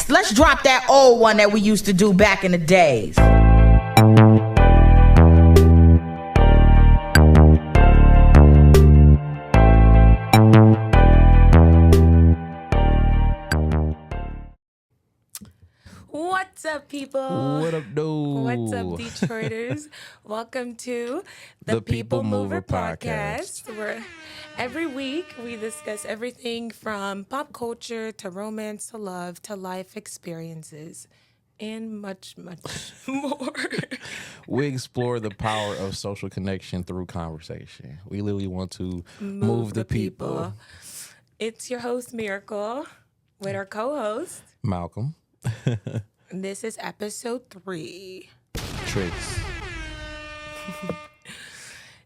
Let's drop that old one that we used to do back in the days. What's up, people? What up, dude? What's up, Detroiters? Welcome to the People Mover podcast, where every week we discuss everything from pop culture to romance to love to life experiences and much, much more. We explore the power of social connection through conversation. We literally want to move the people. It's your host, Miracle, with our co-host, Malcolm. This is episode 3. Tricks.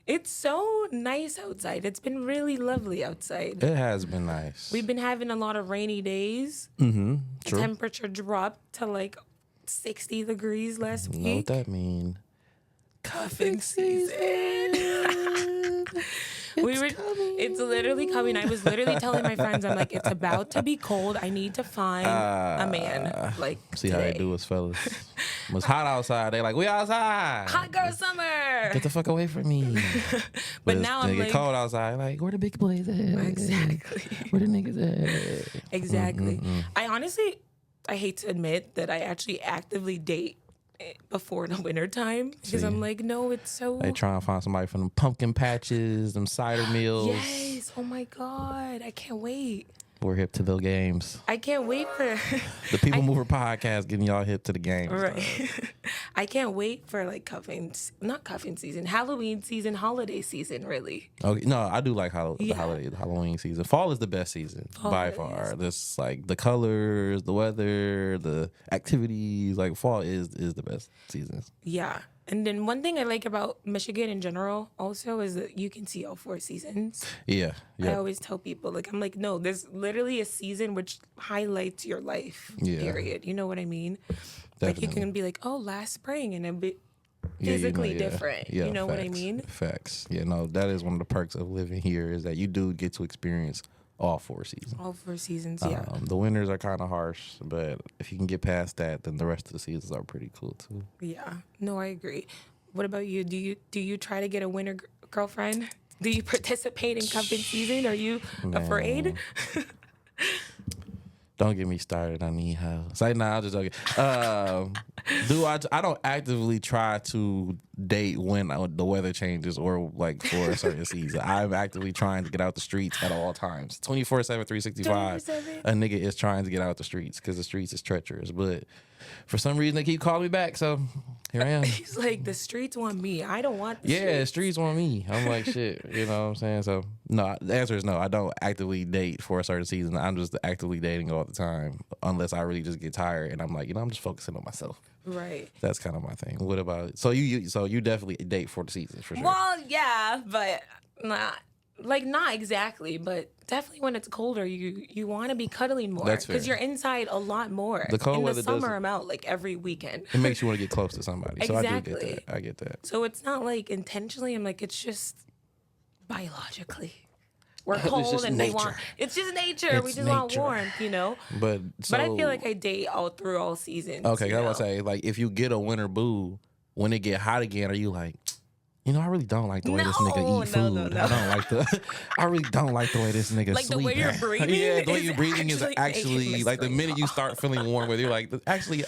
It's so nice outside. It's been really lovely outside. It has been nice. We've been having a lot of rainy days. Mm-hmm. The True. temperature dropped to like 60 degrees last week. Know what that mean? Cuffing season. It's literally coming. I was literally telling my friends, I'm like, it's about to be cold. I need to find a man. Like, See today. how they do us, fellas. It was hot outside. They like, we outside. Hot girl summer. Get the fuck away from me. But now I'm get like, cold outside. Like, where the big boys at? Exactly. Where the niggas at? Exactly. I hate to admit that I actually actively date before the winter time because I'm like, no, it's so. They trying to find somebody from them pumpkin patches, them cider meals. Yes. Oh my God. I can't wait. We're hip to the games. I can't wait for The People Mover podcast getting y'all hip to the games. right. I can't wait for like not cuffing season, Halloween season, holiday season. Really. Okay, no, I do like the Halloween season. Fall is the best season by far. This like the colors, the weather, the activities. Like fall is the best season. Yeah. And then one thing I like about Michigan in general also is that you can see all 4 seasons. Yeah. I always tell people, like, I'm like, no, there's literally a season which highlights your life, period. You know what I mean? Definitely. Like, you can be like, oh, last spring, and it'd be physically different. Yeah, you know facts, what I mean? Facts. Yeah, no, that is one of the perks of living here is that you do get to experience all 4 seasons. All 4 seasons, yeah. The winters are kind of harsh, but if you can get past that, then the rest of the seasons are pretty cool too. Yeah. No, I agree. What about you? Do you try to get a winter girlfriend? Do you participate in cuffing season? Are you afraid? Don't get me started on these hoes. Say nah, I'm just joking. I don't actively try to date when the weather changes or like for a certain season. I'm actively trying to get out the streets at all times. 24/7, 365. A nigga is trying to get out the streets because the streets is treacherous. But for some reason they keep calling me back, so here I am. He's like, the streets want me. I don't want the the streets want me. I'm like, shit, you know what I'm saying? So, no, the answer is no. I don't actively date for a certain season. I'm just actively dating all the time unless I really just get tired and I'm like, I'm just focusing on myself. Right. That's kind of my thing. What about it? So you definitely date for the seasons for sure. Well, yeah, but not exactly, but definitely when it's colder, you want to be cuddling more because you're inside a lot more. The cold weather in the summer, I'm out like every weekend. It makes you want to get close to somebody. So Exactly. I get that. So it's not like intentionally. I'm like, it's just biologically. We're cold and we want. It's just nature. We just want warmth, you know. But I feel like I date through all seasons. Okay, I was say like if you get a winter boo, when it get hot again, are you like? I really don't like the way this nigga eat food. No. I really don't like the way this nigga like sleep. the way you're breathing. Yeah, the way you're breathing is actually like the minute you start feeling warm with, you're like, actually,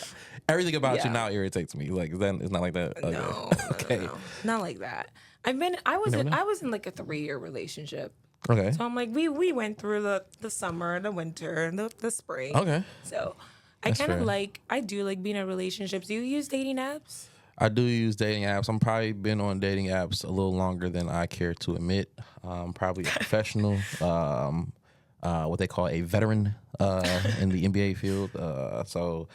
everything about you now irritates me. Like, it's not like that. Okay. No, okay. no, not like that. I was in like a 3-year relationship. Okay. So I'm like, we went through the summer, the winter, the spring. Okay. So I kind of I do like being in relationships. Do you use dating apps? I do use dating apps. I'm probably been on dating apps a little longer than I care to admit. Probably a professional, what they call a veteran in the NBA field. So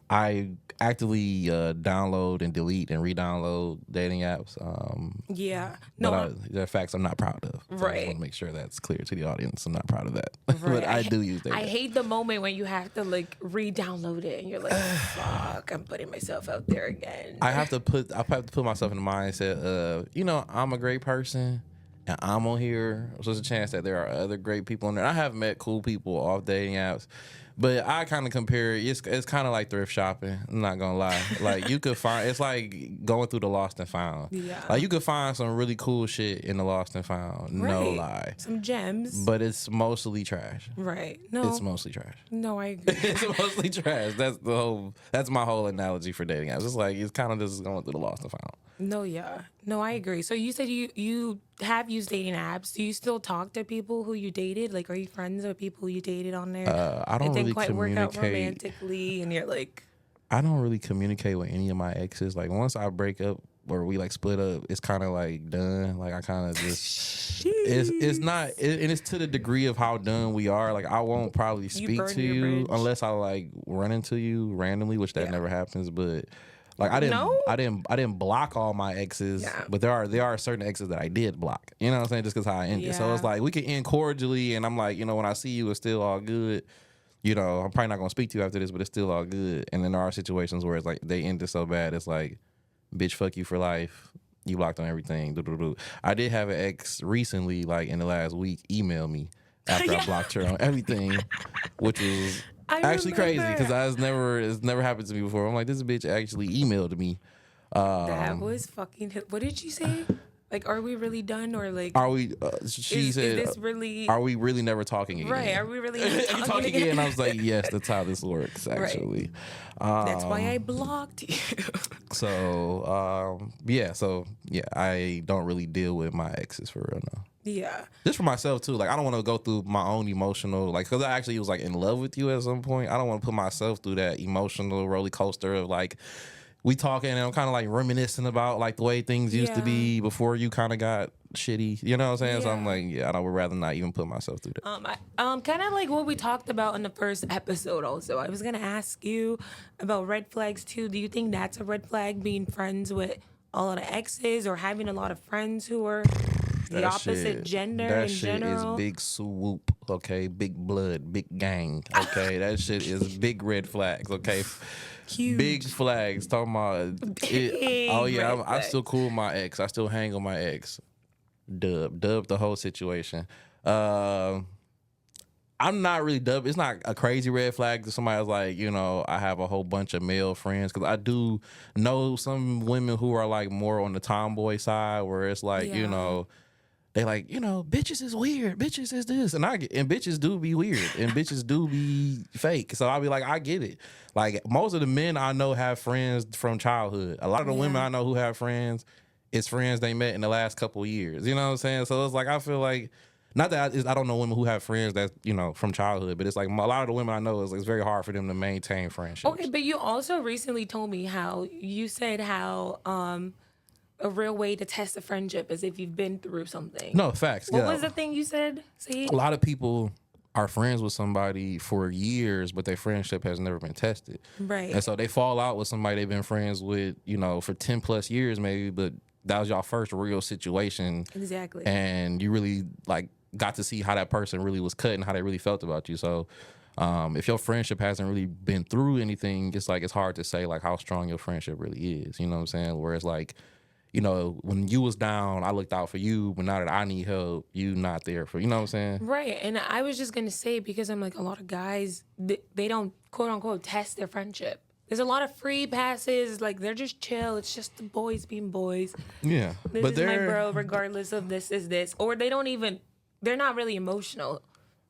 I actively download and delete and re-download dating apps. They're facts I'm not proud of. So I just want to make sure that's clear to the audience. I'm not proud of that. Right. But I do use dating apps. I hate the moment when you have to like re-download it and you're like, fuck, I'm putting myself out there again. I have to put myself in the mindset of, I'm a great person. and I'm on here, so there's a chance that there are other great people on there. I have met cool people off dating apps, but I kind of compare it. It's kind of like thrift shopping. I'm not gonna lie. Like you could find, it's like going through the lost and found. Yeah. Like you could find some really cool shit in the lost and found. No Right. lie. Some gems. But it's mostly trash. Right. No. It's mostly trash. No, I agree. It's mostly trash. That's my whole analogy for dating apps. It's like it's kind of just going through the lost and found. No, yeah. No, I agree. So you said you have used dating apps. Do you still talk to people who you dated? Like, are you friends with people you dated on there? I don't it didn't really quite work out communicate. romantically, and you're like, I don't really communicate with any of my exes. Like once I break up or we like split up, it's kind of like done. Like I kind of just it's not and it's to the degree of how done we are. Like I won't probably speak burn to your you bridge. unless I like run into you randomly, which that never happens. But like I didn't block all my exes, but there are certain exes that I did block. You know what I'm saying? Just because how I ended. So it's like we can end cordially, and I'm like, you know, when I see you, it's still all good. You know, I'm probably not gonna speak to you after this, but it's still all good. And then there are situations where it's like they ended so bad, it's like, bitch, fuck you for life. You blocked on everything. Do. I did have an ex recently, like in the last week, email me after I blocked her on everything, which was actually crazy because it's never happened to me before. I'm like, this bitch actually emailed me. that was fucking. What did she say? Like, are we really done, or like, are we? She said, is this really? Are we really never talking again? Right? Are we really never talking again? I was like, yes, that's how this works. Actually, that's why I blocked you. So I don't really deal with my exes for real now. Yeah. Just for myself too. Like I don't want to go through my own emotional, like, because I actually was like in love with you at some point. I don't want to put myself through that emotional roller coaster of like we talking and I'm kind of like reminiscing about like the way things used to be before you kind of got shitty. You know what I'm saying? So I'm like, I would rather not even put myself through that. Kind of like what we talked about in the first episode. Also, I was gonna ask you about red flags too. Do you think that's a red flag, being friends with all of the exes or having a lot of friends who are the opposite gender in general? That shit is big swoop, okay? Big blood, big gang, okay? That shit is big red flags, okay? Huge. Big flags. Talking about it. Oh yeah, I'm still cool with my ex. I still hang on my ex. Dub the whole situation. I'm not really dub. It's not a crazy red flag to somebody's like, you know, I have a whole bunch of male friends, because I do know some women who are like more on the tomboy side, where it's like, you know, they like, you know, bitches is weird, bitches is this, and bitches do be weird, and bitches do be fake. So I'll be like, I get it. Like most of the men I know have friends from childhood. A lot of the women I know who have friends, it's friends they met in the last couple of years. You know what I'm saying? So it's like I feel like, not that I don't know women who have friends that, you know, from childhood, but it's like a lot of the women I know it's very hard for them to maintain friendships. Okay, but you also recently told me how a real way to test a friendship is if you've been through something. No, facts. What was the thing you said? See? A lot of people are friends with somebody for years, but their friendship has never been tested. Right. And so they fall out with somebody they've been friends with, you know, for 10 plus years maybe, but that was y'all first real situation. Exactly. And you really like got to see how that person really was cut and how they really felt about you. So if your friendship hasn't really been through anything, it's like it's hard to say like how strong your friendship really is. You know what I'm saying? Whereas like, you know, when you was down, I looked out for you, but now that I need help, you not there for, you know what I'm saying? Right. And I was just going to say, because I'm like, a lot of guys, they don't, quote unquote, test their friendship. There's a lot of free passes, like they're just chill. It's just the boys being boys. Yeah. This is my bro, regardless of this is this. Or they're not really emotional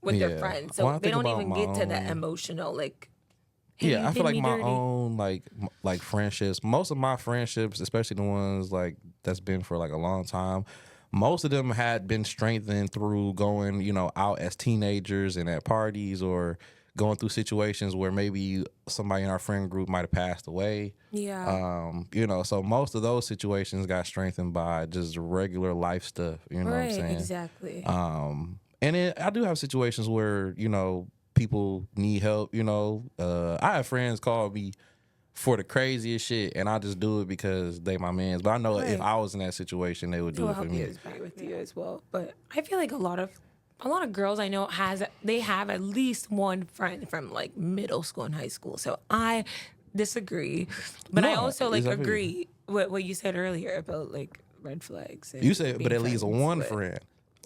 with their friends. So they don't even get to that emotional, like, hey, I feel like my dirty. own like friendships, most of my friendships, especially the ones like that's been for like a long time, most of them had been strengthened through going, you know, out as teenagers and at parties, or going through situations where maybe somebody in our friend group might have passed away. Yeah. You know, so most of those situations got strengthened by just regular life stuff. You know what I'm saying? Exactly. And I do have situations where, you know, people need help, you know. I have friends call me for the craziest shit, and I just do it because they my mans. But I know if I was in that situation, they would do it for me. With you as well. But I feel like a lot of girls I know have at least one friend from like middle school and high school. So I disagree, but I also like agree with what you said earlier about like red flags. You said, being but at least friends one with. friend.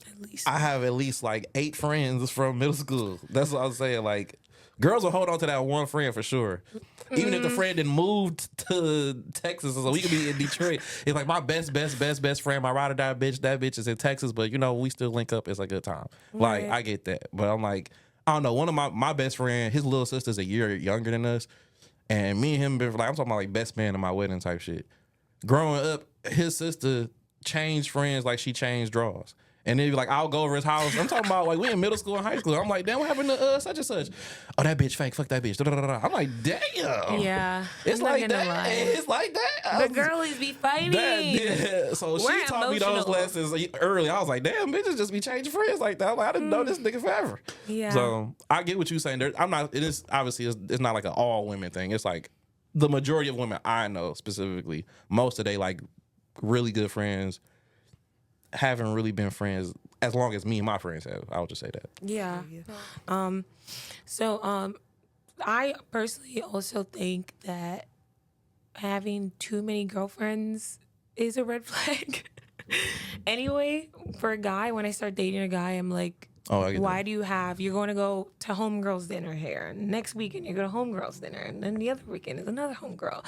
At least I have at least like 8 friends from middle school. That's what I was saying. Like, girls will hold on to that one friend for sure. Even if the friend didn't move to Texas, so we could be in Detroit. It's like my best friend, my ride or die bitch. That bitch is in Texas, but we still link up. It's a good time. Like, Right. I get that, but I'm like, I don't know. One of my best friend, his little sister's a year younger than us, and me and him been like, I'm talking about like best man in my wedding type shit. Growing up, his sister changed friends like she changed draws. And then like I'll go over his house. I'm talking about like we in middle school and high school. I'm like, damn, what happened to such and such? Oh, that bitch fake. Fuck that bitch. I'm like, damn. Yeah. It's I'm not like gonna that. lie. It's like that. The girlies be fighting. So We're she taught me those emotional. lessons early. I was like, damn, bitches just be changing friends like that. I'm like, I didn't know this nigga forever. Yeah. So I get what you're saying. I'm not. It is obviously it's not like an all women thing. It's like the majority of women I know specifically, most of they like really good friends haven't really been friends as long as me and my friends have. I would just say that. Yeah. I personally also think that having too many girlfriends is a red flag. Anyway, for a guy, when I start dating a guy, I'm like, I get why that. do you have, you're going to go to homegirls dinner here, and next weekend you go to homegirls dinner, and then the other weekend is another homegirl.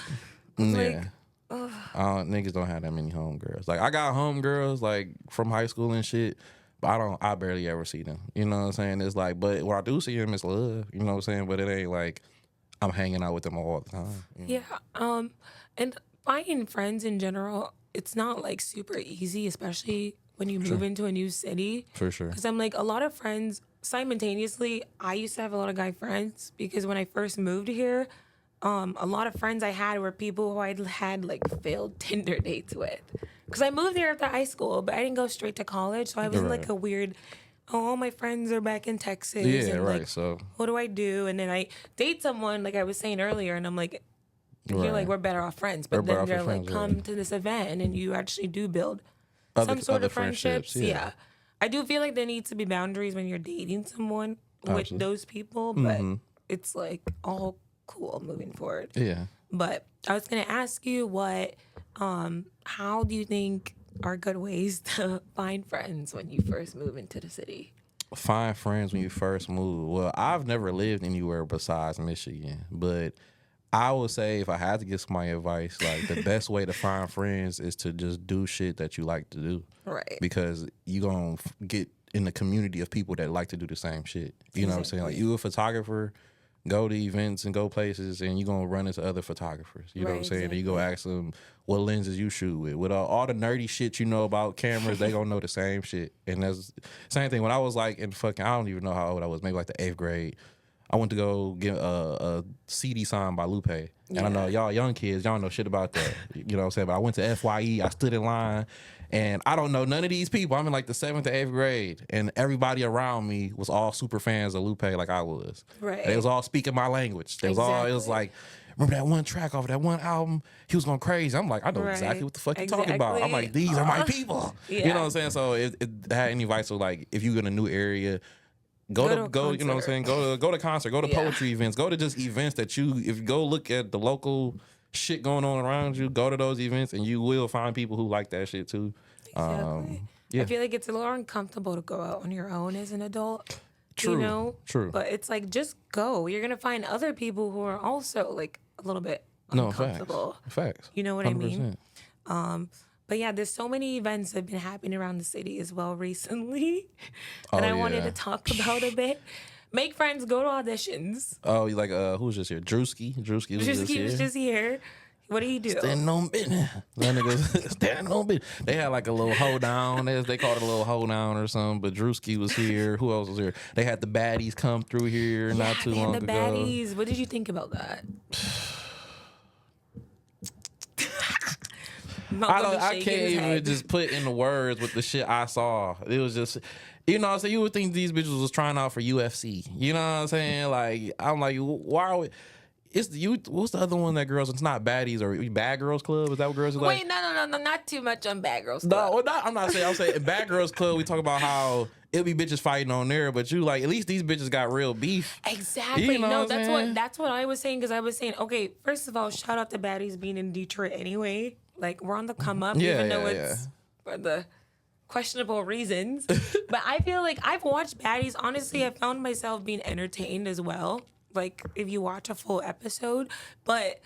Yeah. Niggas don't have that many homegirls. Like I got homegirls like from high school and shit, but I barely ever see them. You know what I'm saying? It's like, but when I do see them, it's love. You know what I'm saying? But it ain't like I'm hanging out with them all the time. You know? Yeah. And finding friends in general, it's not like super easy, especially when you move into a new city. For sure. Because I'm like, a lot of friends simultaneously, I used to have a lot of guy friends because when I first moved here, a lot of friends I had were people who I'd had like failed Tinder dates with. Because I moved here after high school, but I didn't go straight to college. So I was in like a weird, all my friends are back in Texas. Yeah, and right. Like, So what do I do? And then I date someone, like I was saying earlier, and I'm like, you're like, we're better off friends. But then they're like, come to this event, and then you actually do build some sort of friendships. Yeah. I do feel like there needs to be boundaries when you're dating someone with those people, but it's like all cool moving forward. Yeah. But I was gonna ask you how do you think are good ways to find friends when you first move into the city? Find friends when you first move. Well, I've never lived anywhere besides Michigan, but I would say if I had to give somebody advice, like the best way to find friends is to just do shit that you like to do. Right. Because you gonna get in the community of people that like to do the same shit. You know what I'm saying? Like you a photographer, go to events and go places, and you're going to run into other photographers. You know what I'm saying? And you go ask them what lenses you shoot with. With all the nerdy shit you know about cameras, they going to know the same shit. And that's the same thing. When I was like in fucking, I don't even know how old I was, maybe like the 8th grade, I went to go get a CD signed by Lupe. And I know y'all young kids, y'all don't know shit about that. You know what I'm saying? But I went to FYE, I stood in line, and I don't know none of these people. I'm in like the 7th or 8th grade, and everybody around me was all super fans of Lupe like I was. Right. They was all speaking my language. They was all, it was like, remember that one track off of that one album? He was going crazy. I'm like, I know exactly what the fuck you talking about. I'm like, these are my people. You know what I'm saying? So it had any advice, so like if you in a new area, go to you know what I'm saying? Go to concert, go to poetry events, go to just events that if you go look at the local shit going on around you, go to those events and you will find people who like that shit too. Exactly. I feel like it's a little uncomfortable to go out on your own as an adult. True. You know? True. But it's like, just go. You're going to find other people who are also like a little bit uncomfortable. Facts. You know what 100%. I mean? But yeah, there's so many events that have been happening around the city as well recently that I wanted to talk about a bit. Make friends, go to auditions. Oh, you like who was just here? Drewski was just here. What did he do? Standing on business. That nigga standing on business. They had like a little hold down. They called it a little hold down or something. But Drewski was here. Who else was here? They had the baddies come through here not too long ago. The baddies. What did you think about that? I can't even just put in the words with the shit I saw. It was just, you know what I'm saying? You would think these bitches was trying out for UFC. You know what I'm saying? Like, I'm like, why are we... What's the other one that girls? It's not baddies or Bad Girls Club. Is that what girls are like? Wait, no, not too much on Bad Girls Club. No, I'm not saying. I'm saying Bad Girls Club. We talk about how it'll be bitches fighting on there, but you like at least these bitches got real beef. Exactly. You know No, that's what I was saying, because I was saying, okay, first of all, shout out to baddies being in Detroit anyway. Like, we're on the come up, even though it's for the questionable reasons. But I feel like I've watched baddies. Honestly, I found myself being entertained as well. Like if you watch a full episode, but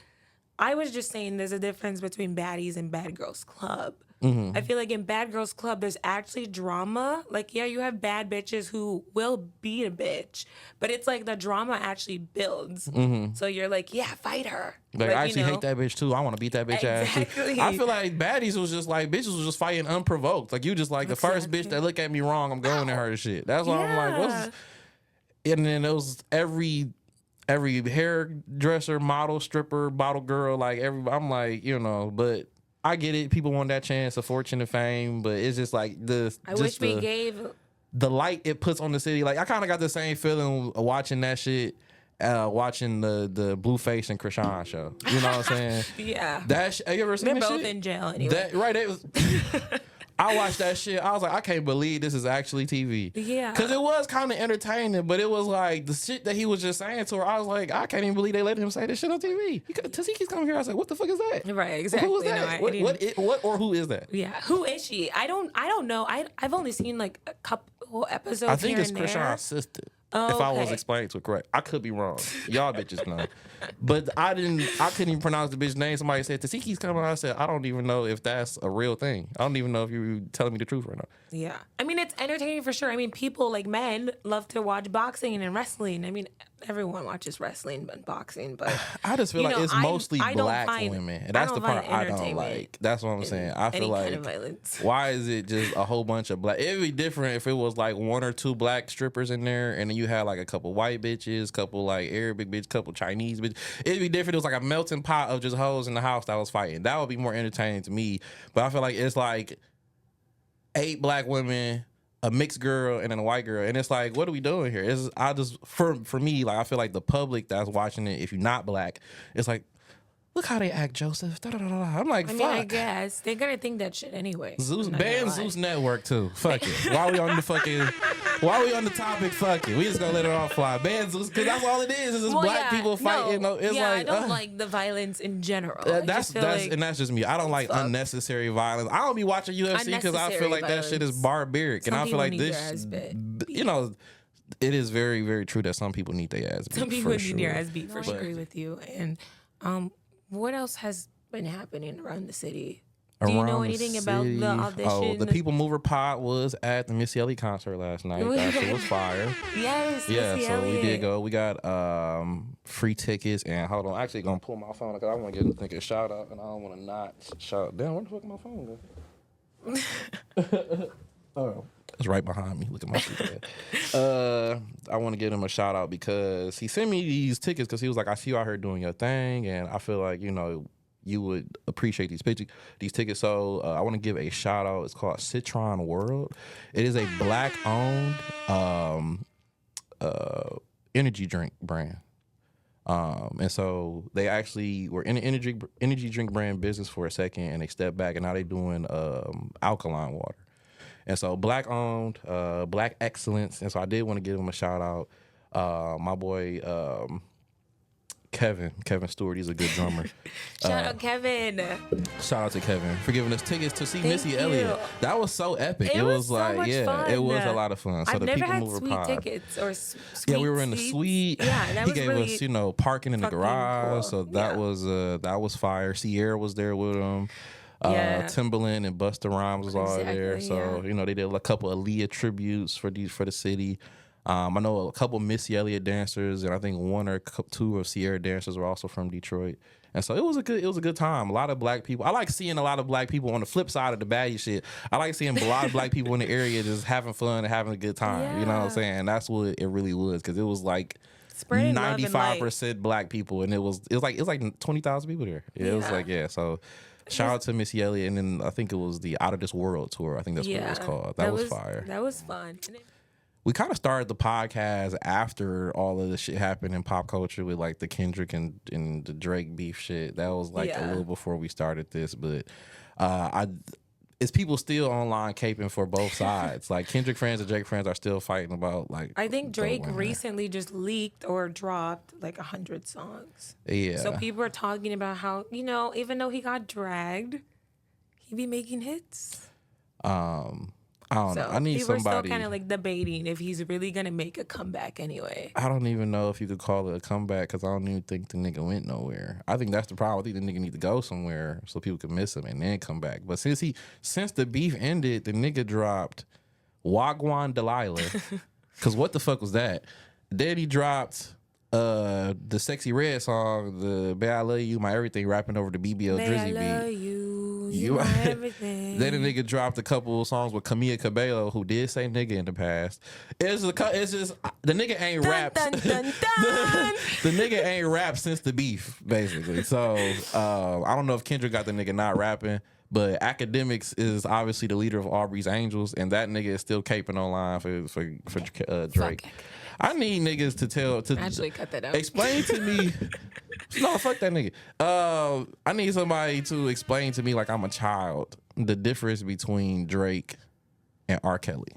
I was just saying there's a difference between baddies and Bad Girls Club. Mm-hmm. I feel like in Bad Girls Club, there's actually drama. Like, yeah, you have bad bitches who will beat a bitch, but it's like the drama actually builds. Mm-hmm. So you're like, yeah, fight her. Like, I actually hate that bitch too. I want to beat that bitch ass too. I feel like baddies was just like bitches was just fighting unprovoked. Like you just like the first bitch that look at me wrong, I'm going at her shit. That's why I'm like, what's? And then it was every hairdresser, model, stripper, bottle girl, like everybody. I'm like, but I get it. People want that chance of fortune and fame, but it's just like we gave the light it puts on the city. Like I kind of got the same feeling watching that shit, watching the Blueface and Krishan show. You know what I'm saying? Yeah. Have you ever seen that shit? They're both in jail anyway. It was. I watched that shit. I was like, I can't believe this is actually TV. Yeah. Because it was kind of entertaining, but it was like the shit that he was just saying to her. I was like, I can't even believe they let him say this shit on TV. Tashiki's coming here. I was like, what the fuck is that? Right, exactly. Who is that? No, what or who is that? Yeah. Who is she? I don't know. I've only seen like a couple episodes. I think here it's and there. Krishan's sister. Oh, if I was okay. explaining to it correct. I could be wrong. Y'all bitches know. But I couldn't even pronounce the bitch name. Somebody said, Tashiki's coming. I said, I don't even know if that's a real thing. I don't even know if you're telling me the truth or not. Yeah. I mean, it's entertaining for sure. I mean, people like men love to watch boxing and wrestling. I mean, everyone watches wrestling and boxing, but I just feel like it's mostly black women. And that's the part I don't entertainment like. That's what I'm saying. I feel like, kind of violence. why is it just a whole bunch of black? It'd be different if it was like one or two black strippers in there, and then you had like a couple white bitches, couple like Arabic bitches, couple Chinese bitches. It'd be different. It was like a melting pot of just hoes in the house that was fighting. That would be more entertaining to me. But I feel like it's like 8 black women, a mixed girl, and then a white girl, and it's like, what are we doing here? For me, like I feel like the public that's watching it, if you're not black, it's like, look how they act, Joseph. Da, da, da, da. I'm like, fuck. I guess they're gonna think that shit anyway. Zeus Network too. Fuck it. Why we on the topic? Fuck it. We just gonna let it all fly. Ban Zeus, because that's all it is. It's just black people fighting. It's like, I don't like the violence in general. That's just me. I don't like unnecessary violence. I don't be watching UFC because I feel like that shit is barbaric, and I feel like this, it is very, very true that some people need their ass beat. Some people need their ass beat. For sure. I agree with you. And what else has been happening around the city? Do you know anything about the audition? Oh, the People Mover pod was at the Missy Elliott concert last night. That shit was fire. Yes, yeah. Missy So Elliott. we did go. We got free tickets, and hold on, I'm actually gonna pull my phone because I want to give a shout out, and I don't want to not shout. Damn, where the fuck my phone go? Oh, it's right behind me. Look at my shit. I want to give him a shout out because he sent me these tickets because he was like, I see you out here doing your thing, and I feel like you would appreciate these tickets. So I want to give a shout out. It's called Citron World. It is a black owned energy drink brand. And so they actually were in the energy drink brand business for a second, and they stepped back, and now they're doing alkaline water. And so black owned, black excellence. And so I did want to give him a shout out. My boy Kevin Stewart, he's a good drummer. Shout out Kevin. Shout out to Kevin for giving us tickets to see Thank Missy you. Elliott. That was so epic. It was like, so much fun. It was a lot of fun. So I've the never People had Mover sweet pod. tickets or sweet Yeah, we were in the seats. suite. Yeah, that he was gave really us, parking in the garage. cool. So that was fire. Sierra was there with him. Yeah. Timbaland and Busta Rhymes was all there. So, they did a couple of Aaliyah tributes for the city. I know a couple Missy Elliott dancers, and I think one or two of Sierra dancers were also from Detroit. And so it was a good time. A lot of black people. I like seeing a lot of black people on the flip side of the baddie shit. I like seeing a lot of black people in the area just having fun and having a good time. Yeah. You know what I'm saying? That's what it really was, because it was like Spreading love and light. 95% black people, and it was like 20,000 people there. It was like, So shout out to Missy Elliott, and then I think it was the Out of This World tour. I think that's what it was called. That was fire. That was fun. We kind of started the podcast after all of the shit happened in pop culture with like the Kendrick and the Drake beef shit. That was like a little before we started this, but it's people still online caping for both sides. Like Kendrick fans and Drake fans are still fighting about like. I think Drake recently just leaked or dropped like 100 songs. Yeah. So people are talking about how even though he got dragged, he be making hits. I don't know. I need people somebody. are still kind of like debating if he's really gonna make a comeback anyway. I don't even know if you could call it a comeback because I don't even think the nigga went nowhere. I think that's the problem. I think the nigga need to go somewhere so people can miss him and then come back. But since the beef ended, the nigga dropped Wagwan Delilah. Cause what the fuck was that? Then he dropped the Sexy Red song, the Bae I Love You, My Everything, rapping over the BBL Drizzy beat. I love you my everything. Then the nigga dropped a couple of songs with Camila Cabello, who did say nigga in the past. It's just the nigga ain't rapped. Dun, dun, dun. The nigga ain't rapped since the beef, basically. So I don't know if Kendrick got the nigga not rapping, but Academics is obviously the leader of Aubrey's Angels, and that nigga is still caping online for Drake. I need niggas to actually cut that out. Explain to me. No, fuck that nigga. I need somebody to explain to me, like I'm a child, the difference between Drake and R. Kelly.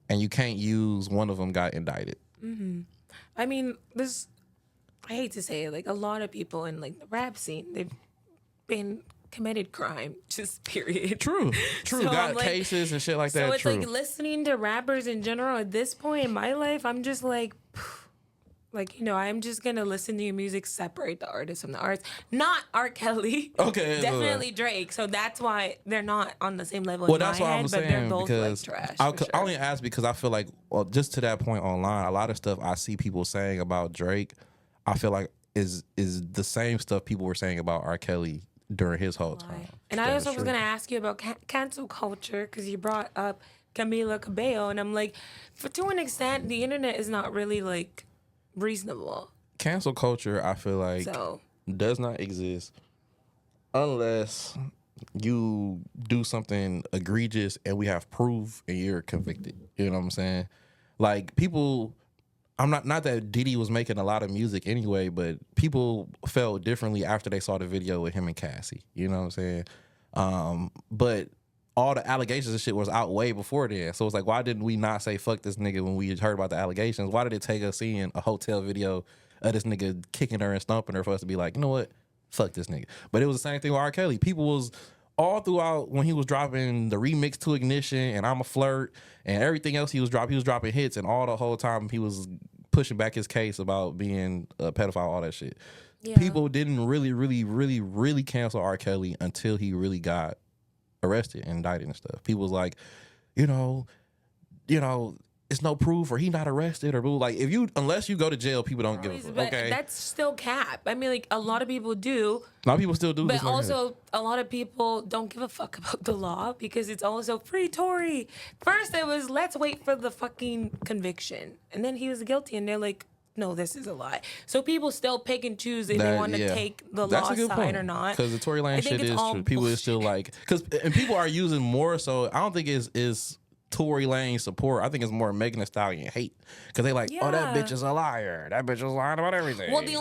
And you can't use one of them got indicted. Mm-hmm. I mean, I hate to say it, like a lot of people in like the rap scene, they've been committed crime, just period. True. So got like, cases and shit like that. So it's true. like listening to rappers in general at this point in my life, I'm just like, I'm just gonna listen to your music, separate the artist from the artist. Not R. Kelly. Okay. Definitely Drake. So that's why they're not on the same level Well, in my that's what head, I'm but saying, they're both because like trash. I only ask because I feel like, well, just to that point online, a lot of stuff I see people saying about Drake, I feel like is the same stuff people were saying about R. Kelly during his whole time. And I also was going to ask you about cancel culture because you brought up Camila Cabello, and I'm like, to an extent, the internet is not really like reasonable. Cancel culture, I feel like, does not exist unless you do something egregious and we have proof and you're convicted. You know what I'm saying? Like people, I'm not that Diddy was making a lot of music anyway, but people felt differently after they saw the video with him and Cassie. You know what I'm saying? But all the allegations and shit was out way before then. So it's like, why didn't we not say fuck this nigga when we heard about the allegations? Why did it take us seeing a hotel video of this nigga kicking her and stomping her for us to be like, you know what? Fuck this nigga. But it was the same thing with R. Kelly. People was all throughout when he was dropping the remix to Ignition and I'm a Flirt and everything else he was dropping hits, and all the whole time he was pushing back his case about being a pedophile, all that shit. Yeah. People didn't really cancel R. Kelly until he really got arrested and indicted and stuff. People was like, you know, it's no proof or he not arrested or like unless you go to jail, people don't give a fuck. Okay, that's still cap. I mean, like a lot of people do. A lot of people still do, but also a lot of people don't give a fuck about the law because it's also free Tory. First, it was let's wait for the fucking conviction, and then he was guilty, and they're like, no, this is a lie. So people still pick and choose if they want to take the law side or not. Because the Tory Lane shit is true. People is still like, and people are using more. So I don't think it's Tory Lane support. I think it's more Megan Thee Stallion hate because they like, oh, that bitch is a liar. That bitch is lying about everything. Well, the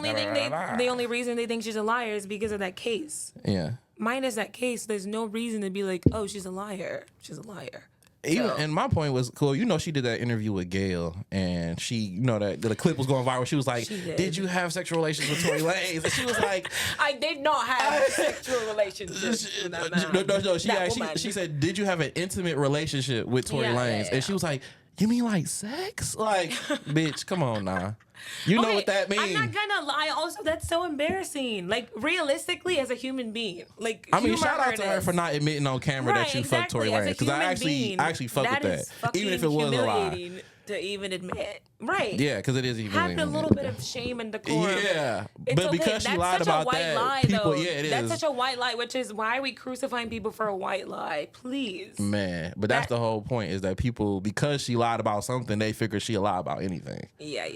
only reason they think she's a liar is because of that case. Yeah. Minus that case, there's no reason to be like, oh, she's a liar. She's a liar. And my point was, cool. You know, she did that interview with Gail, and she, you know, that the clip was going viral. She was like, "Did you have sexual relations with Tory Lanez?" And she was like, "I did not have sexual relationships." No. She said, "Did you have an intimate relationship with Tory Lanez?" And she was like, "You mean like sex? Like, bitch, come on now." You know what that means. I'm not gonna lie. Also, that's so embarrassing. Like, realistically, as a human being, like, I mean, shout out to her for not admitting on camera that you fucked Tory Lanez, because I actually fuck with that, even if it was a lie. To even admit, right? Yeah, because it is even have a little bit of shame and decorum. Yeah, but because she lied about that, people, it is. That's such a white lie, which is why are we crucifying people for a white lie? Please, man. But that's the whole point: is that people, because she lied about something, they figure she lie about anything. Yeah.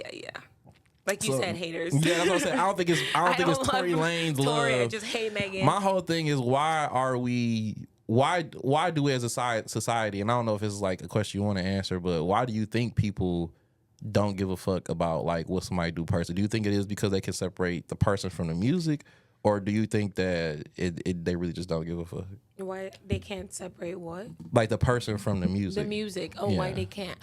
Like you said, haters. Yeah, that's what I'm saying. I don't think it's Tory Lane's love. I just hate Megan. My whole thing is, why do we as a society, and I don't know if it's like a question you want to answer, but why do you think people don't give a fuck about like what somebody do personally? Do you think it is because they can separate the person from the music, or do you think that they really just don't give a fuck? Why they can't separate what? Like the person from the music. The music. Oh, yeah. Why they can't?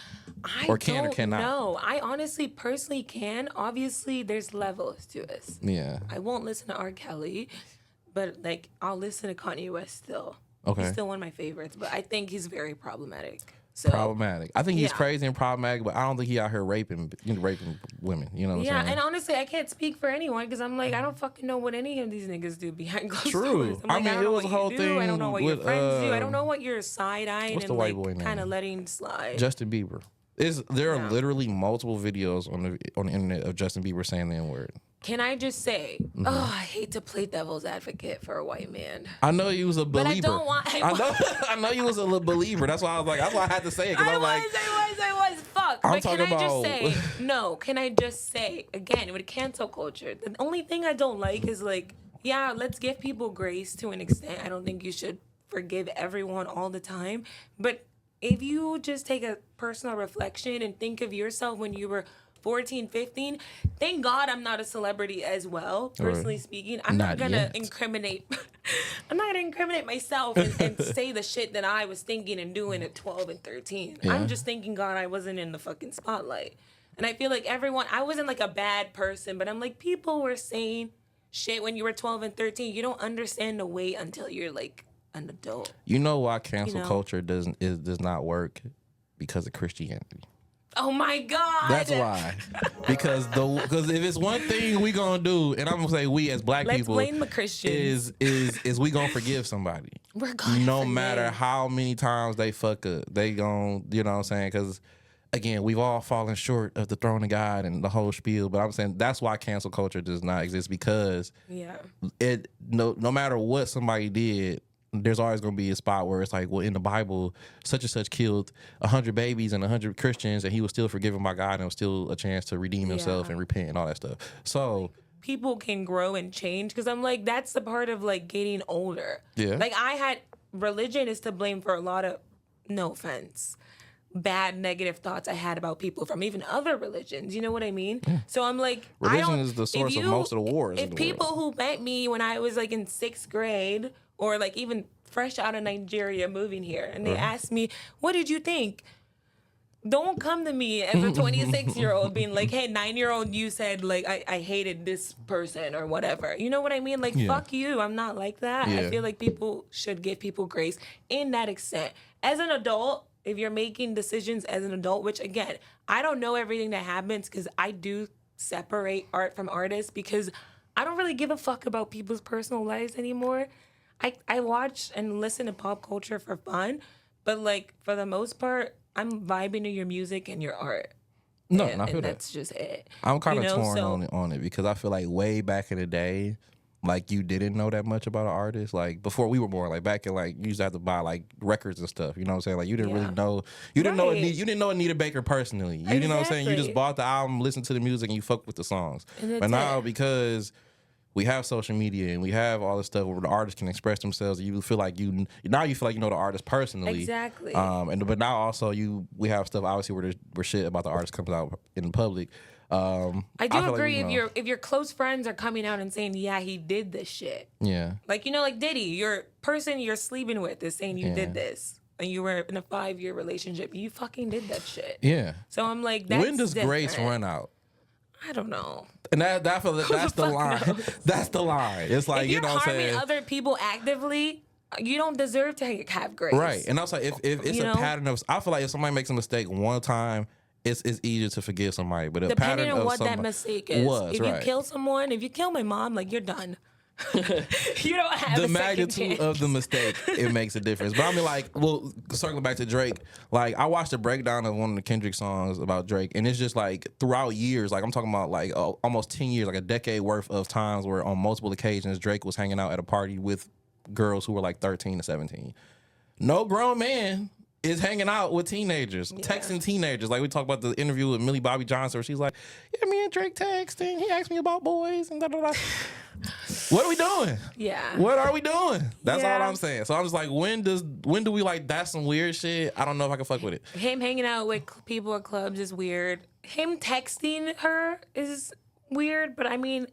Or cannot. No, I honestly, personally can. Obviously, there's levels to this. Yeah. I won't listen to R. Kelly, but like I'll listen to Kanye West still. Okay. He's still one of my favorites, but I think he's very problematic. So, Problematic. I think he's yeah. crazy and problematic, but I don't think he out here raping women. You know what I'm Yeah, saying? and honestly, I can't speak for anyone because I'm like, I don't fucking know what any of these niggas do behind closed True. doors. I'm like, I mean, I don't it know was what a whole you do. I don't know what your thing friends do. I with, don't know what you're side-eyeing what's and the white like boy name? kind of letting slide. Justin Bieber. There are Yeah. literally multiple videos on the internet of Justin Bieber saying the N-word. Can I just say, I hate to play devil's advocate for a white man. I know you was a believer. But I don't want. I know you was a little believer. That's why I was like, that's why I had to say it because I'm like, I was. Fuck. I'm but talking can I just about- say, no, can I just say, again, with cancel culture, the only thing I don't like is like, yeah, let's give people grace to an extent. I don't think you should forgive everyone all the time. But if you just take a personal reflection and think of yourself when you were 14, 15, thank God I'm not a celebrity as well, personally speaking. I'm not going to incriminate. I'm not going to incriminate myself and say the shit that I was thinking and doing at 12 and 13. Yeah. I'm just thanking God I wasn't in the fucking spotlight. And I feel like I wasn't like a bad person, but I'm like, people were saying shit when you were 12 and 13. You don't understand the weight until you're like an adult. you know why cancel culture does not work? Because of Christianity. Oh my God. That's why. Because if it's one thing we gonna do, and I'm gonna say we as black Let's people, blame the Christians. is we gonna forgive somebody. We're gonna no forgive. matter how many times they fuck up, they gon', you know what I'm saying? Because again, we've all fallen short of the throne of God and the whole spiel. But I'm saying that's why cancel culture does not exist, because no matter what somebody did, there's always going to be a spot where it's like, well, in the Bible, such and such killed 100 babies and 100 Christians, and he was still forgiven by God, and it was still a chance to redeem himself and repent and all that stuff. So people can grow and change, because I'm like, that's the part of like getting older. Yeah. Like religion is to blame for a lot of, no offense, bad negative thoughts I had about people from even other religions. You know what I mean? So I'm like, religion is the source of most of the wars. If people who met me when I was like in 6th grade, or like even fresh out of Nigeria moving here, and they asked me, what did you think? Don't come to me as a 26-year-old being like, hey, 9-year-old, you said like I hated this person or whatever. You know what I mean? Like, fuck you. I'm not like that. I feel like people should give people grace in that extent. As an adult, if you're making decisions as an adult, which again, I don't know everything that happens, because I do separate art from artists, because I don't really give a fuck about people's personal lives anymore. I watch and listen to pop culture for fun, but like for the most part, I'm vibing to your music and your art. No, and I feel that's just it. I'm kind of torn on it because I feel like way back in the day, like you didn't know that much about an artist. Like before we were born, like back in like you used to have to buy like records and stuff. You know what I'm saying? Like you didn't really know. You didn't know you didn't know Anita Baker personally. You know what I'm saying? You just bought the album, listened to the music, and you fuck with the songs. But now because we have social media and we have all this stuff where the artists can express themselves, you feel like you know the artist personally. Exactly. But now also we have stuff obviously where shit about the artist comes out in the public. I do agree if your close friends are coming out and saying, yeah, he did this shit. Yeah. Like, like Diddy, your person you're sleeping with is saying you did this. And you were in a 5-year relationship. You fucking did that shit. Yeah. So I'm like, that's when does different. grace run out? I don't know. And that's the line. That's the line. It's like, if you're you know what I'm harming saying? other people actively, you don't deserve to have grace. Right. And also if it's a pattern of, I feel like if somebody makes a mistake one time, it's easier to forgive somebody. But depending on what that mistake is. If you kill someone, if you kill my mom, like you're done. You don't have the magnitude of the mistake, it makes a difference. But I mean, like, well, circling back to Drake, like I watched a breakdown of one of the Kendrick songs about Drake, and it's just like throughout years, like I'm talking about like almost 10 years, like a decade worth of times where on multiple occasions Drake was hanging out at a party with girls who were like 13 to 17. No grown man is hanging out with teenagers, texting teenagers. Like we talked about the interview with Millie Bobby Johnson where she's like, yeah, me and Drake texting. He asked me about boys and da da da. What are we doing? Yeah. What are we doing? That's all I'm saying. So I'm just like, when do we like, that's some weird shit? I don't know if I can fuck with it. Him hanging out with people at clubs is weird. Him texting her is weird. But I mean,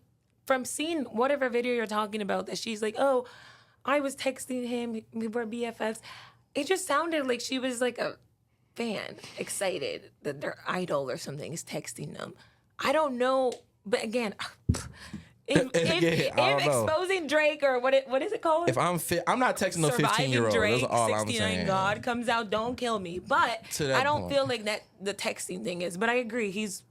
from seeing whatever video you're talking about that she's like, oh, I was texting him, we were BFFs. It just sounded like she was like a fan, excited that their idol or something is texting them. I don't know. But again, I don't know. Exposing Drake or what is it called? If I'm fit, I'm not texting no 15-year-old. Drake, That's all I'm 69 saying. God comes out, don't kill me. But I don't feel like that the texting thing is. But I agree, he's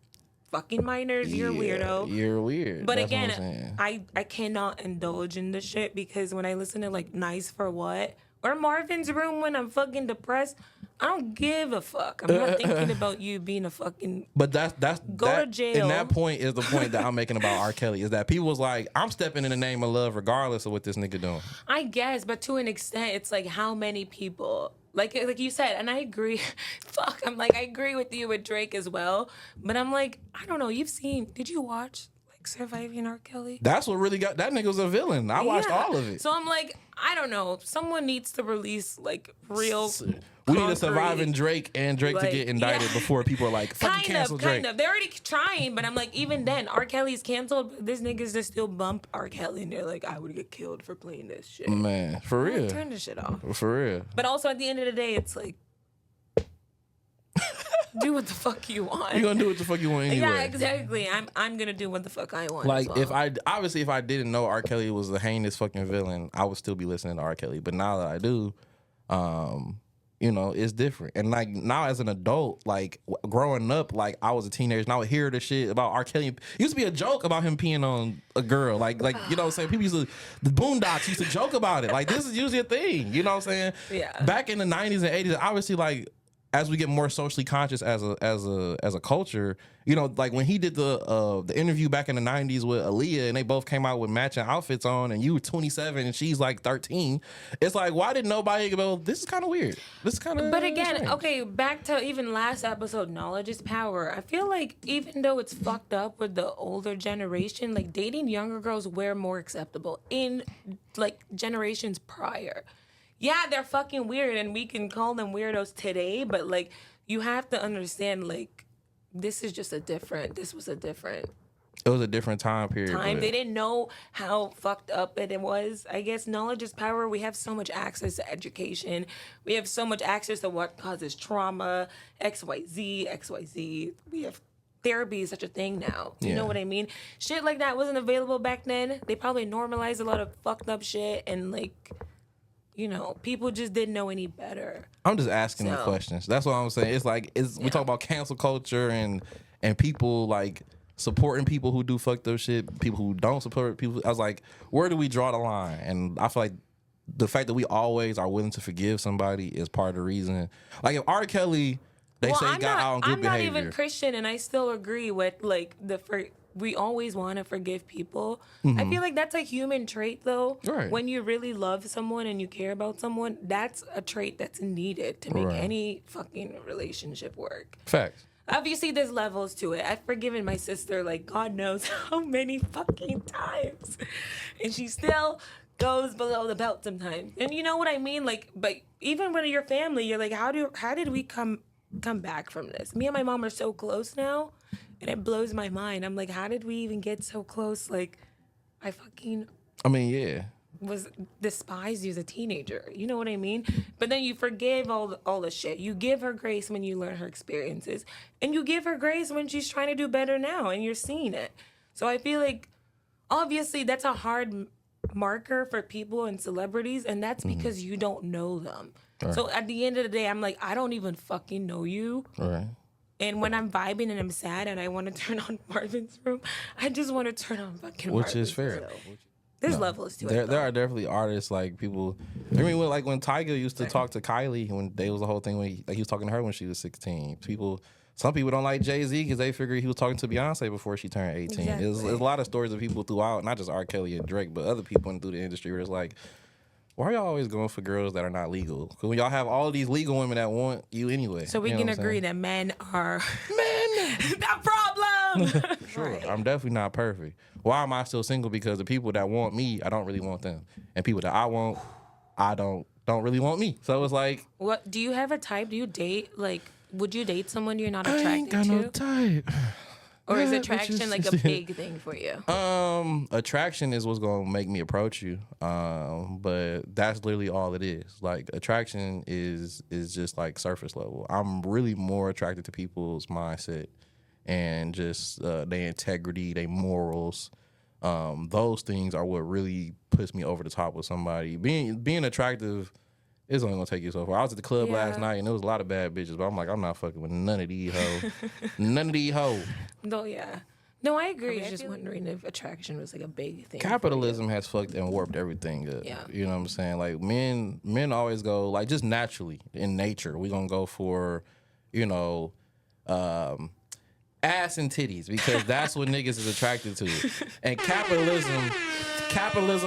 fucking minors. You're a weirdo. You're weird. But that's again, I cannot indulge in the shit because when I listen to like Nice for What or Marvin's Room when I'm fucking depressed, I don't give a fuck. I'm not thinking about you being a fucking. But that's to jail. And that point is the point that I'm making about R. Kelly is that people was like, I'm stepping in the name of love regardless of what this nigga doing. I guess, but to an extent, it's like how many people. Like you said, and I agree. I'm like, I agree with you with Drake as well. But I'm like, I don't know. Did you watch like Surviving R. Kelly? That's what really got, that nigga was a villain. I watched all of it. So I'm like, I don't know. Someone needs to release like real. We need a Surviving Drake and Drake to get indicted before people are like, fucking cancel Drake. Kind of. They're already trying, but I'm like, even then, R. Kelly's canceled. But this niggas just still bump R. Kelly, and they're like, I would get killed for playing this shit. Man, for real. Turn this shit off. For real. But also, at the end of the day, it's like, do what the fuck you want. You're gonna do what the fuck you want anyway. Yeah, exactly. I'm gonna do what the fuck I want. Like, if I didn't know R. Kelly was a heinous fucking villain, I would still be listening to R. Kelly. But now that I do, you know, it's different. And like now as an adult, like growing up, like I was a teenager and I would hear this shit about R. Kelly. It used to be a joke about him peeing on a girl. Like you know what I'm saying? People the Boondocks used to joke about it. Like this is usually a thing. You know what I'm saying? Yeah. Back in the 90s and 80s, obviously like as we get more socially conscious as a culture, you know, like when he did the interview back in the 90s with Aaliyah and they both came out with matching outfits on and you were 27 and she's like 13, it's like, why didn't nobody go, this is kind of weird. This is kind of But again, strange. okay, back to even last episode, knowledge is power. I feel like even though it's fucked up with the older generation, like dating younger girls were more acceptable in like generations prior. Yeah, they're fucking weird and we can call them weirdos today, but like you have to understand like this was a different It was a different time period. time. They didn't know how fucked up it was. I guess knowledge is power. We have so much access to education. We have so much access to what causes trauma, XYZ. We have therapy is such a thing now. You know what I mean? Shit like that wasn't available back then. They probably normalized a lot of fucked up shit and like, you know, people just didn't know any better. I'm just asking the questions. That's what I'm saying. It's like we talk about cancel culture and people like supporting people who do fucked up shit, people who don't support people. I was like, where do we draw the line? And I feel like the fact that we always are willing to forgive somebody is part of the reason. Like if R. Kelly, they say he got out on good behavior. I'm not even Christian, and I still agree with like we always want to forgive people. Mm-hmm. I feel like that's a human trait, though. Right. When you really love someone and you care about someone, that's a trait that's needed to make any fucking relationship work. Facts. Obviously, there's levels to it. I've forgiven my sister, like, God knows how many fucking times. And she still goes below the belt sometimes. And you know what I mean? Like, but even with your family, you're like, how did we come back from this? Me and my mom are so close now. And it blows my mind. I'm like, how did we even get so close? Like, I was despised you as a teenager. You know what I mean? But then you forgive all the shit. You give her grace when you learn her experiences. And you give her grace when she's trying to do better now. And you're seeing it. So I feel like, obviously, that's a hard marker for people and celebrities. And that's because you don't know them. Right. So at the end of the day, I'm like, I don't even fucking know you. Right. And when I'm vibing and I'm sad and I want to turn on Marvin's Room, I just want to turn on fucking Marvin's Room. Which is fair. There's levels to it. There are definitely artists like people. I mean, when Tyga used to talk to Kylie, when there was a whole thing when he was talking to her when she was 16. Some people don't like Jay-Z because they figure he was talking to Beyonce before she turned 18. Exactly. There's a lot of stories of people throughout, not just R. Kelly and Drake, but other people through the industry where it's like, why are y'all always going for girls that are not legal? Because when y'all have all these legal women that want you anyway. So we can agree that men are the problem. Sure. Right. I'm definitely not perfect. Why am I still single? Because the people that want me, I don't really want them. And people that I want, I don't really want me. So it's like, what do you have a type? Do you date, like, would you date someone you're not attracted I ain't got to? no type. Or is attraction like a big thing for you? Attraction is what's gonna make me approach you. But that's literally all it is. Like attraction is just like surface level. I'm really more attracted to people's mindset and just their integrity, their morals, those things are what really puts me over the top with somebody. Being attractive is only gonna take you so far. I was at the club last night and there was a lot of bad bitches, but I'm like, I'm not fucking with none of these hoes. None of these hoes. No, yeah. No, I agree. I was just wondering if attraction was like a big thing. Capitalism has fucked and warped everything up. Yeah. You know what I'm saying? Like men always go, like, just naturally in nature, we gonna go for, you know, ass and titties, because that's what niggas is attracted to. And capitalism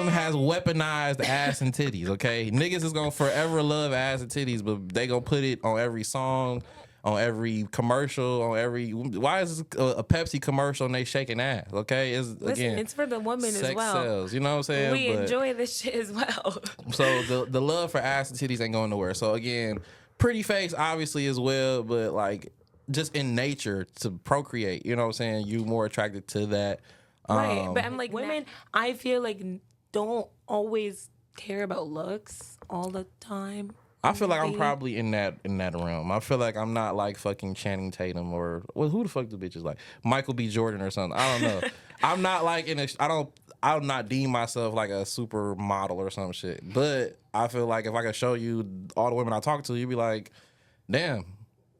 has weaponized ass and titties, okay? Niggas is gonna forever love ass and titties, but they gonna put it on every song, on every commercial, on every... Why is a Pepsi commercial and they shaking ass, okay? Listen, it's for the woman as well. Sex sells, you know what I'm saying? We enjoy this shit as well. So the love for ass and titties ain't going nowhere. So again, pretty face obviously as well, but like just in nature to procreate, you know what I'm saying? You more attracted to that. Right, but I'm like, women, I feel like don't always care about looks all the time. I feel like I'm probably in that realm. I feel like I'm not like fucking Channing Tatum or who the fuck the bitch is like Michael B. Jordan or something. I don't know. I'm not like I'll not deem myself like a supermodel or some shit. But I feel like if I could show you all the women I talk to, you'd be like, damn,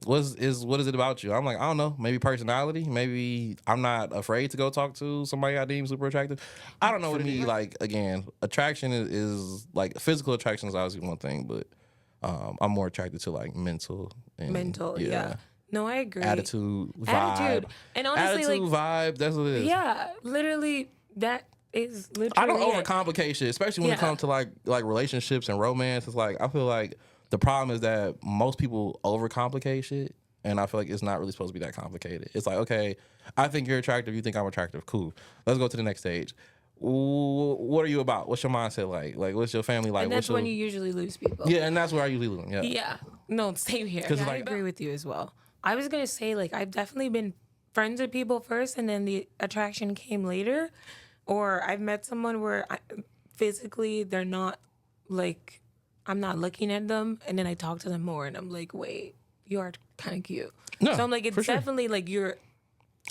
what is it about you? I'm like, I don't know. Maybe personality. Maybe I'm not afraid to go talk to somebody I deem super attractive. I don't know what it is. Like, again, attraction is like physical attraction is obviously one thing, but I'm more attracted to like mental. Yeah. No, I agree. Attitude, vibe. And honestly, attitude, vibe, that's what it is. Yeah, literally, that is literally I don't overcomplicate shit, especially when it comes to like relationships and romance. It's like, I feel like the problem is that most people overcomplicate shit, and I feel like it's not really supposed to be that complicated. It's like, okay, I think you're attractive, you think I'm attractive, cool. Let's go to the next stage. What are you about? What's your mindset like? Like, what's your family like? And that's when you usually lose people. Yeah, and that's where I usually lose them. Yeah. Yeah. No, same here. Yeah, I agree with you as well. I was gonna say, like, I've definitely been friends with people first, and then the attraction came later. Or I've met someone where physically they're not like, I'm not looking at them, and then I talk to them more, and I'm like, wait, you are kind of cute. No, so I'm like, it's definitely like your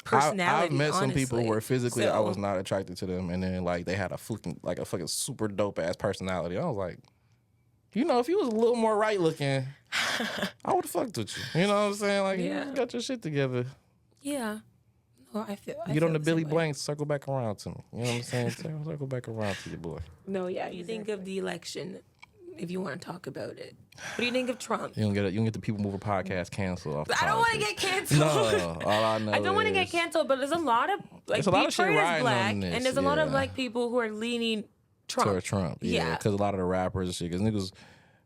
personality. I've met some people honestly. where physically I was not attracted to them, and then like they had a fucking super dope ass personality. I was like, you know, if you was a little more right looking, I would have fucked with you. You know what I'm saying? Like, you got your shit together. Yeah. No, I feel. Get on the Billy Blanks, circle back around to me. You know what I'm saying? Circle back around to your boy. No, yeah. You think of the election, if you want to talk about it. What do you think of Trump? You don't get the People Mover podcast canceled off. I don't want to get canceled. No, all I know. I don't want to get canceled, but there's a lot of like Detroit is black, and there's a lot of black people who are leaning Trump. Toward Trump, yeah. Because a lot of the rappers and shit, because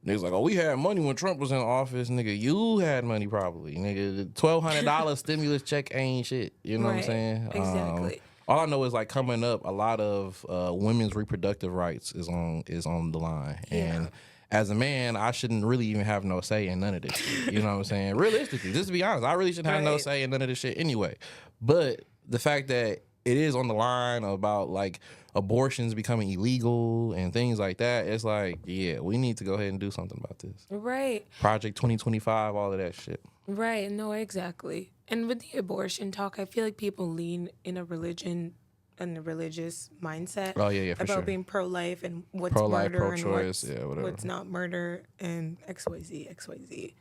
niggas like, oh, we had money when Trump was in office. Nigga, you had money probably. Nigga, the $1,200 stimulus check ain't shit. You know what I'm saying? Exactly. All I know is like coming up, a lot of women's reproductive rights is on the line, and as a man, I shouldn't really even have no say in none of this shit. You know what I'm saying? Realistically, just to be honest, I really shouldn't have no say in none of this shit anyway. But the fact that it is on the line about like abortions becoming illegal and things like that, it's like, yeah, we need to go ahead and do something about this. Right. Project 2025, all of that shit. Right. No, exactly. And with the abortion talk, I feel like people lean in a religion and a religious mindset. Oh yeah, for about sure. being pro-life and what's pro-life, murder pro-choice, and what's not murder and XYZ.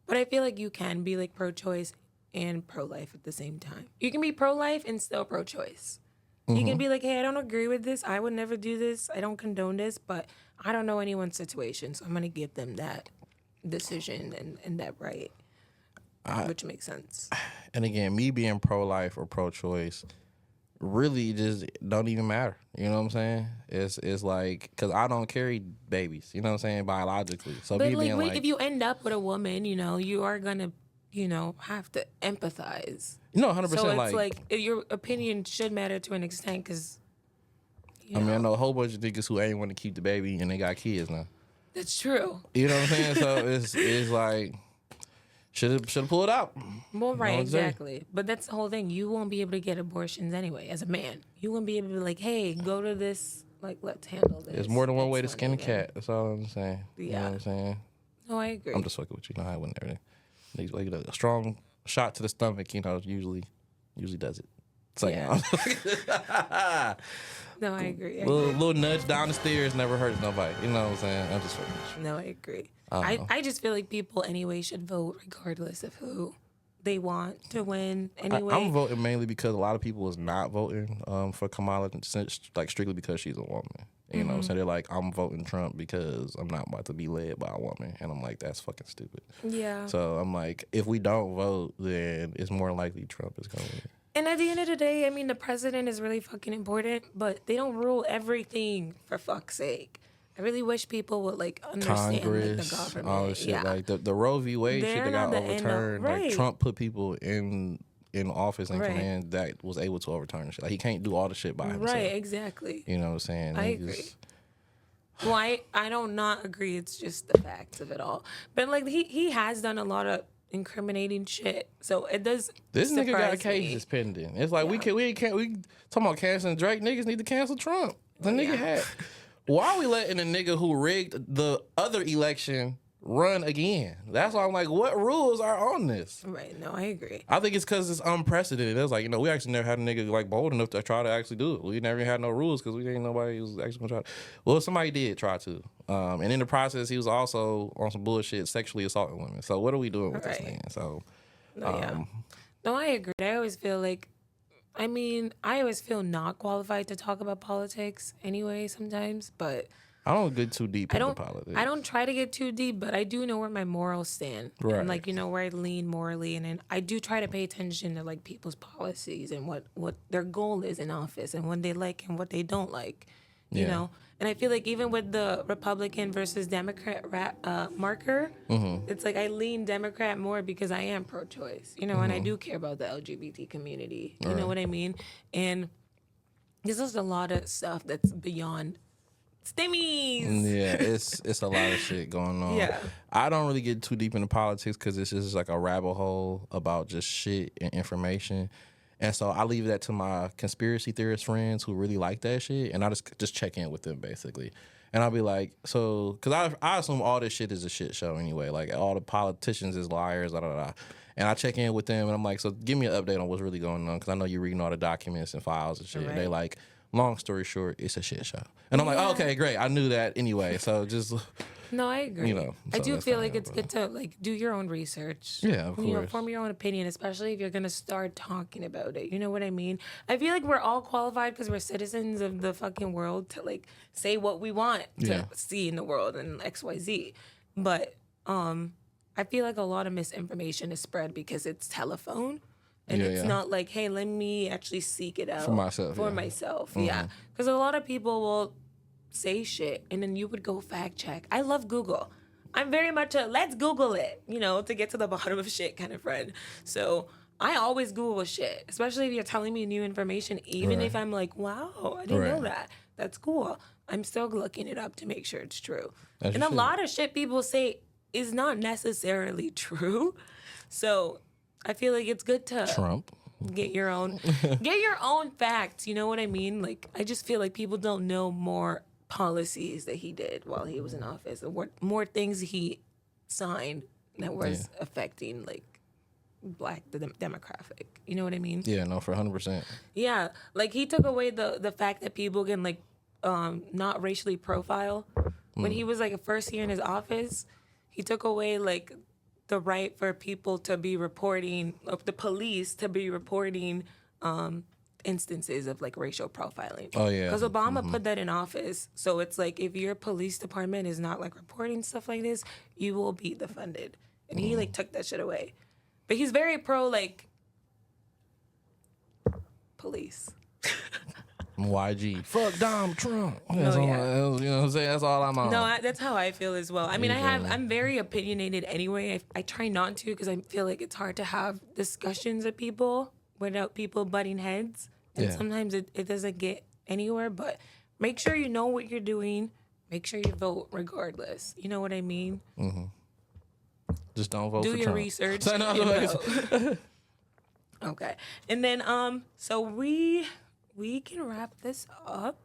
But I feel like you can be like pro-choice and pro-life at the same time. You can be pro-life and still pro-choice. You can be like, hey, I don't agree with this. I would never do this. I don't condone this, but I don't know anyone's situation, so I'm going to give them that decision and that right, which makes sense. And again, me being pro-life or pro-choice really just don't even matter. You know what I'm saying? It's like, because I don't carry babies, you know what I'm saying, biologically. So but me like, being like, if you end up with a woman, you know, you are going to, you know, have to empathize. No, 100%. So it's like your opinion should matter to an extent because, I mean, I know a whole bunch of niggas who ain't want to keep the baby and they got kids now. That's true. You know what I'm saying? So it's like, should have pulled out. Well, right, exactly. But that's the whole thing. You won't be able to get abortions anyway as a man. You won't be able to be like, hey, go to this, like, let's handle this. There's more than one way to skin a cat. That's all I'm saying. Yeah. You know what I'm saying? No, I agree. I'm just fucking with you. No, I wouldn't everything. Like a strong shot to the stomach, you know, usually does it. It's like, No, I agree. Little nudge down the stairs never hurts nobody. You know what I'm saying? I'm just fucking with you. No, I agree. I just feel like people anyway should vote regardless of who they want to win anyway. I'm voting mainly because a lot of people is not voting for Kamala, like strictly because she's a woman. You know, so they're like, I'm voting Trump because I'm not about to be led by a woman, and I'm like, that's fucking stupid. Yeah. So I'm like, if we don't vote, then it's more likely Trump is going to win. And at the end of the day, I mean, the president is really fucking important, but they don't rule everything, for fuck's sake. I really wish people would, like, understand Congress, like, the government. all this shit. Like, the Roe v. Wade shit that got overturned. Right. Like, Trump put people in office and command that was able to overturn shit. Like, he can't do all the shit by himself. Right, exactly. You know what I'm saying? I agree. Well, I don't not agree. It's just the facts of it all. But, like, he has done a lot of incriminating shit, so it does. This nigga got cases pending. It's like we talking about canceling Drake. Niggas need to cancel Trump. The nigga had. Why are we letting a nigga who rigged the other election run again? That's why I'm like, what rules are on this? Right. No, I agree. I think it's because it's unprecedented. It was like, you know, we actually never had a nigga like bold enough to try to actually do it. We never had no rules because we ain't nobody who was actually gonna try. Well, somebody did try to, and in the process, he was also on some bullshit, sexually assaulting women. So what are we doing with this man? So, No, I agree. I always feel like, I mean, I always feel not qualified to talk about politics anyway sometimes, but I don't get too deep into politics. I don't try to get too deep, but I do know where my morals stand. Right. And, like, you know, where I lean morally. And then I do try to pay attention to, like, people's policies and what their goal is in office and what they like and what they don't like, you know? And I feel like even with the Republican versus Democrat marker, it's like I lean Democrat more because I am pro-choice, you know, and I do care about the LGBT community. You know what I mean? And there's just a lot of stuff that's beyond stimmies. Yeah, it's a lot of shit going on. Yeah. I don't really get too deep into politics because it's just like a rabbit hole about just shit and information. And so I leave that to my conspiracy theorist friends who really like that shit, and I just check in with them basically. And I'll be like, so, because I assume all this shit is a shit show anyway. Like, all the politicians is liars, da, da, da. And I check in with them, and I'm like, so give me an update on what's really going on, because I know you're reading all the documents and files and shit. Right. And they like, long story short, it's a shit show. And I'm like, oh, okay, great. I knew that anyway. So just... No, I agree. You know, I so do feel like it's good to, like, do your own research. Yeah, of course. You know, form your own opinion, especially if you're going to start talking about it. You know what I mean? I feel like we're all qualified because we're citizens of the fucking world to, like, say what we want to see in the world and XYZ. But I feel like a lot of misinformation is spread because it's telephone. And it's not like, hey, let me actually seek it out. For myself. Yeah. Because a lot of people will say shit and then you would go fact check. I love Google. I'm very much a let's Google it, you know, to get to the bottom of shit kind of friend. So I always Google shit, especially if you're telling me new information, even if I'm like, wow, I didn't know that. That's cool. I'm still looking it up to make sure it's true. And a lot of shit people say is not necessarily true. So I feel like it's good to Trump. Get your own facts. You know what I mean? Like, I just feel like people don't know more policies that he did while he was in office, or more things he signed that was affecting, like, black demographic. You know what I mean? Yeah, no, for 100%. Yeah, like, he took away the fact that people can, like, not racially profile. When he was, like, a first year in his office, he took away, like, the right for people to be reporting, of the police to be reporting instances of, like, racial profiling. Oh, yeah. Because Obama put that in office. So it's like, if your police department is not, like, reporting stuff like this, you will be defunded. And he, like, took that shit away. But he's very pro, like, police. YG. Fuck Donald Trump. You know what I'm saying? That's all I'm on. No, that's how I feel as well. I mean, I'm very opinionated anyway. I try not to because I feel like it's hard to have discussions with people without people butting heads. And sometimes it doesn't get anywhere. But make sure you know what you're doing. Make sure you vote regardless. You know what I mean? Mm-hmm. Just don't vote for Trump. Do your research. Okay. And then, so we can wrap this up.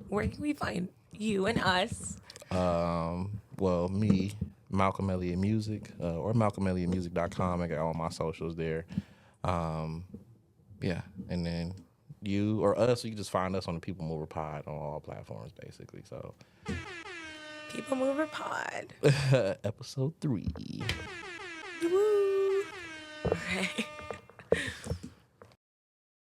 Where can we find you and us? Well, me, Malcolm Elliott Music, or MalcolmElliottMusic.com. I got all my socials there. Yeah, and then you or us, you just find us on the People Mover Pod on all platforms, basically. So, People Mover Pod. episode 3. Woo! Okay.